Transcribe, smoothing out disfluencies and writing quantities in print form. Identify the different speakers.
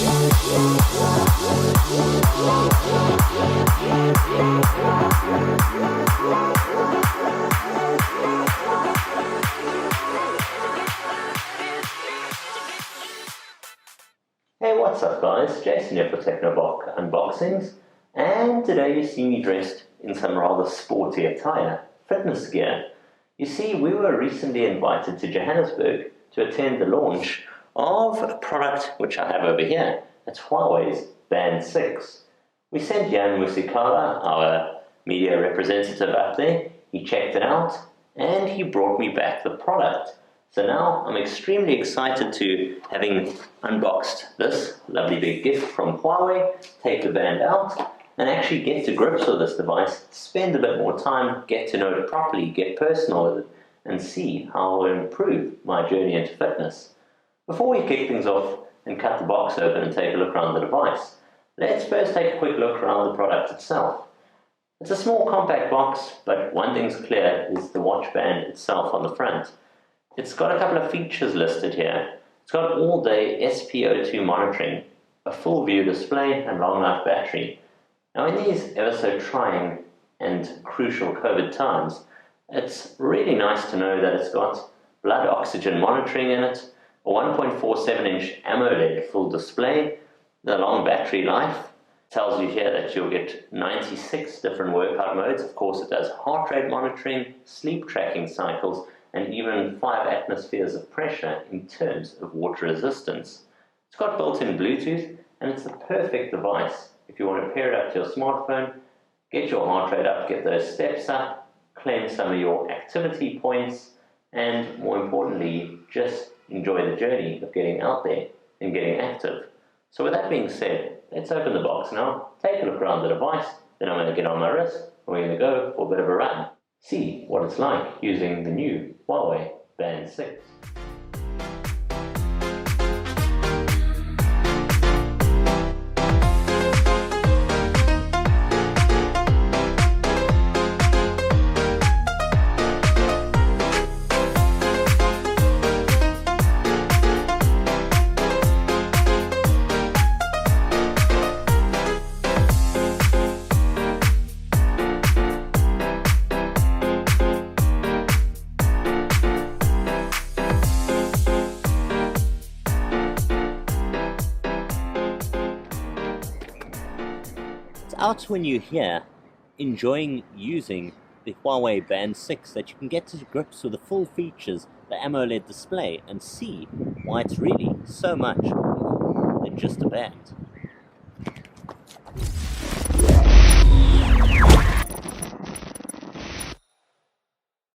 Speaker 1: Hey, what's up guys? Jason here for TechnoBok Unboxings, and today you see me dressed in some rather sporty attire, fitness gear. You see, we were recently invited to Johannesburg to attend the launch of a product which I have over here. It's Huawei's Band 6. We sent Jan Musikala, our media representative, up there. He checked it out and he brought me back the product. So now I'm extremely excited to, having unboxed this lovely big gift from Huawei, take the band out and actually get to grips with this device, spend a bit more time, get to know it properly, get personal with it, and see how it will improve my journey into fitness. Before we kick things off and cut the box open and take a look around the device, let's first take a quick look around the product itself. It's a small compact box, but one thing's clear is the watch band itself on the front. It's got a couple of features listed here. It's got all-day SpO2 monitoring, a full view display and long-life battery. Now in these ever so trying and crucial COVID times, it's really nice to know that it's got blood oxygen monitoring in it, a 1.47-inch AMOLED full display, the long battery life. Tells you here that you'll get 96 different workout modes. Of course, it does heart rate monitoring, sleep tracking cycles, and even 5 atmospheres of pressure in terms of water resistance. It's got built-in Bluetooth, and it's the perfect device if you want to pair it up to your smartphone, get your heart rate up, get those steps up, claim some of your activity points, and more importantly, just enjoy the journey of getting out there and getting active. So with that being said, let's open the box now, take a look around the device, then I'm going to get on my wrist, and we're going to go for a bit of a run. See what it's like using the new Huawei Band 6. Out when you're here, enjoying using the Huawei Band 6, that you can get to grips with the full features, the AMOLED display, and see why it's really so much more than just a band.